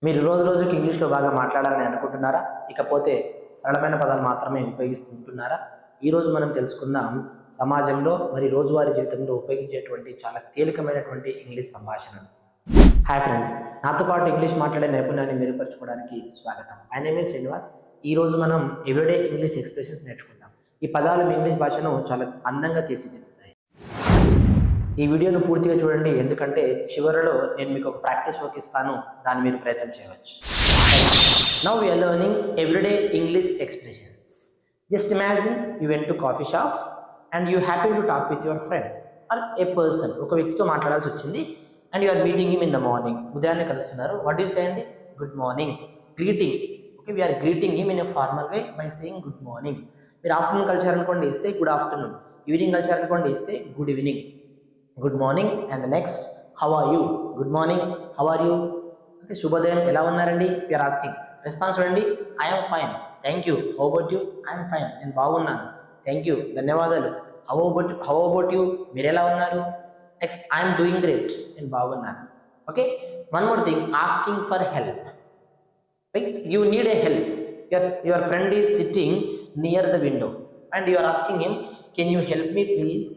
మీరు రోజుకి ఇంగ్లీష్లో బాగా మాట్లాడాలని అనుకుంటున్నారా? ఇకపోతే సరళమైన పదాలు మాత్రమే ఉపయోగిస్తుంటున్నారా? ఈరోజు మనం తెలుసుకుందాం సమాజంలో మరి రోజువారీ జీవితంలో ఉపయోగించేటువంటి చాలా తేలికమైనటువంటి ఇంగ్లీష్ సంభాషణలు. హాయ్ ఫ్రెండ్స్, నాతో పాటు ఇంగ్లీష్ మాట్లాడే నైపుణ్యాన్ని మెరుగుపరచుకోవడానికి స్వాగతం. My name is Srinivas. ఈరోజు మనం ఎవ్రీడే ఇంగ్లీష్ ఎక్స్ప్రెషన్స్ నేర్చుకుందాం. ఈ పదాలు మీ ఇంగ్లీష్ భాషను చాలా అందంగా తీర్చిదిద్దుతాయి. ఈ వీడియోను పూర్తిగా చూడండి, ఎందుకంటే చివరిలో నేను మీకు ఒక ప్రాక్టీస్ వర్క్ ఇస్తాను, దాన్ని మీరు ప్రయత్నం చేయవచ్చు. Now we are learning everyday English expressions. Just imagine you went to coffee shop and you happy to talk with your friend or a person. ఒక వ్యక్తితో మాట్లాడాల్సి వచ్చింది and you are meeting him in the morning. ఉదయాన్నే కలుస్తున్నారు. What you say అండి? Good morning. Greeting. Okay, we are greeting him in a formal way by saying good morning. మీరు afternoon కలిసారనుకోండి, say good afternoon. Evening కలిసారనుకోండి, say good evening. Good morning and the next how are you. Good morning, how are you. అంటే శుభోదయం, ఎలా ఉన్నారండి? You're asking. Response చూడండి, I'm fine, thank you. How about you? I'm fine, నేను బాగున్నాను, thank you, ధన్యవాదాలు. How about you, మీరు ఎలా ఉన్నారు? నెక్స్ట్ ఐఎమ్ డూయింగ్ గ్రేట్, నేను బాగున్నాను. Okay, one more thing, asking for help. Right, you need a help. Your friend is sitting near the window and you are asking him, can you help me please?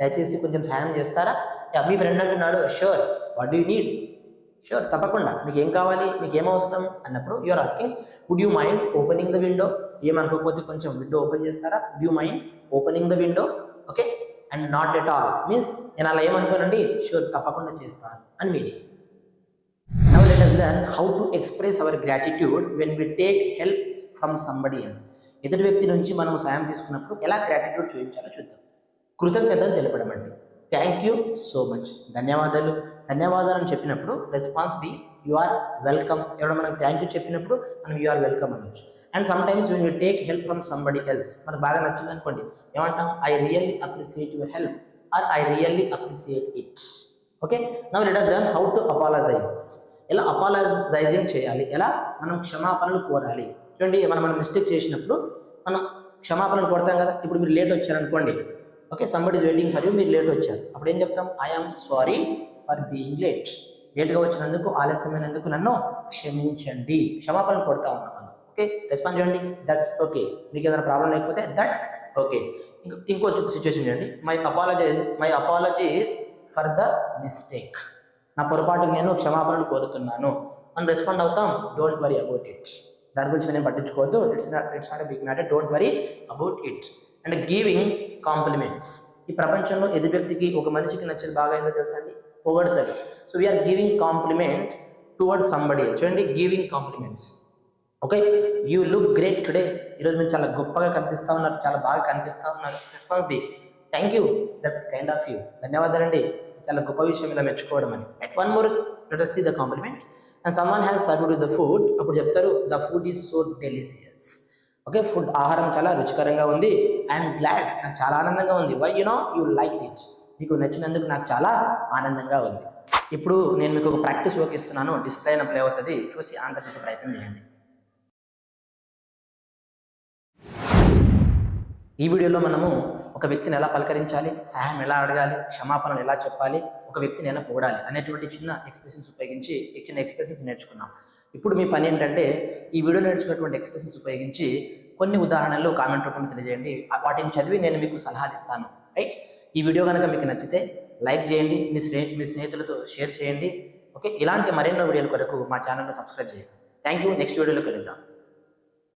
దయచేసి కొంచెం సాయం చేస్తారా? మీ friend అంటున్నాడు, sure, what do you need? Sure, తప్పకుండా, మీకు ఏం కావాలి, మీకు ఏం అవసరం అన్నప్పుడు you are asking, would you mind opening the window? ఏమనుకోకపోతే కొంచెం విండో ఓపెన్ చేస్తారా? Would you mind opening the window? Okay, and not at all means నేను అలా ఏమనుకోనండి, షూర్, తప్పకుండా చేస్తాను అని meaning. Now let us learn how to express our gratitude when we take help from somebody else. ఎదుటి వ్యక్తి నుంచి మనం సాయం తీసుకున్నప్పుడు ఎలా గ్రాటిట్యూడ్ చూపించాలో చూద్దాం. కృతజ్ఞతలు తెలపడం అండి. థ్యాంక్ యూ సో మచ్, ధన్యవాదాలు. ధన్యవాదాలు అని చెప్పినప్పుడు response be you are welcome. ఎవరైనా మనకు థ్యాంక్ యూ చెప్పినప్పుడు మనం యు ఆర్ వెల్కమ్ అనొచ్చు. And sometimes when you take help from somebody else, మనకు బాగా నచ్చింది అనుకోండి, ఏమంటాం? I really appreciate your help or I really appreciate it. Okay, now let us learn how to apologize. ఎలా apologizing చేయాలి, ఎలా మనం క్షమాపణలు కోరాలి. చూడండి, మనం మిస్టేక్ చేసినప్పుడు మనం క్షమాపణలు కోరుతాం కదా. ఇప్పుడు మీరు లేట్ వచ్చారనుకోండి, okay, somebody is waiting for you, మీరు లేట్ వచ్చారు, అప్పుడు ఏం చెప్తాం? I'm sorry for being late. లేట్గా వచ్చినందుకు, ఆలస్యమైనందుకు నన్ను క్షమించండి. క్షమాపణ కొడతా ఉన్నాం మనం. ఓకే, రెస్పాన్స్ చేయండి, దట్స్ ఓకే. మీకు ఏదైనా ప్రాబ్లం లేకపోతే దట్స్ ఓకే. ఇంకో సిచ్యువేషన్ చేయండి, my apologies for the mistake. నా పొరపాటుకు నేను క్షమాపణలు కోరుతున్నాను. మనం రెస్పాండ్ అవుతాం, డోంట్ వరీ అబౌట్ ఇట్. దాని గురించి నేను పట్టించుకోవద్దు, it's not a big matter, don't worry about it. And giving compliments. ఈ ప్రపంచంలో ఎదుటి వ్యక్తికి, ఒక మనిషికి నచ్చేది బాగా ఏందో తెలుసా అండి? పొగడతాడు. So we are giving compliment towards somebody. చూడండి, giving compliments. Okay, you look great today. ఈరోజు మీరు చాలా గొప్పగా కనిపిస్తూ ఉన్నారు, చాలా బాగా కనిపిస్తూ ఉన్నారు. Response be thank you, that's kind of you. ధన్యవాదాలండి, చాలా గొప్ప విషయం ఇలా మెచ్చుకోవడం అని. Right, one more, let us see the compliment. And someone has served with the food, అప్పుడు చెప్తారు, the food is so delicious. Okay, food, ఆహారం చాలా రుచికరంగా ఉంది. ఐఎమ్ గ్లాడ్, నాకు చాలా ఆనందంగా ఉంది. Why you know you like it, మీకు నచ్చినందుకు నాకు చాలా ఆనందంగా ఉంది. ఇప్పుడు నేను మీకు ఒక ప్రాక్టీస్ వర్క్ ఇస్తున్నాను, డిస్ప్లే అయిన ప్లే అవుతుంది, చూసి ఆన్సర్ చేసే ప్రయత్నం చేయండి. ఈ వీడియోలో మనము ఒక వ్యక్తిని ఎలా పలకరించాలి, సహాయం ఎలా అడగాలి, క్షమాపణలు ఎలా చెప్పాలి, ఒక వ్యక్తిని ఎలా పొగడాలి అనేటువంటి చిన్న ఎక్స్ప్రెషన్స్ ఉపయోగించి చిన్న ఎక్స్ప్రెషన్స్ నేర్చుకున్నాం. ఇప్పుడు మీ పని ఏంటంటే, ఈ వీడియో నేర్చుకున్నటువంటి ఎక్స్ప్రెషన్స్ ఉపయోగించి కొన్ని ఉదాహరణలు కామెంట్ రూపంలో తెలియజేయండి. వాటిని చదివి నేను మీకు సలహాలు ఇస్తాను. రైట్, ఈ వీడియో కనుక మీకు నచ్చితే లైక్ చేయండి, మీ స్నేహితులతో షేర్ చేయండి. ఓకే, ఇలాంటి మరెన్నో వీడియోల కొరకు మా ఛానల్ని సబ్స్క్రైబ్ చేయండి. థ్యాంక్ యూ, నెక్స్ట్ వీడియోలో కలుద్దాం.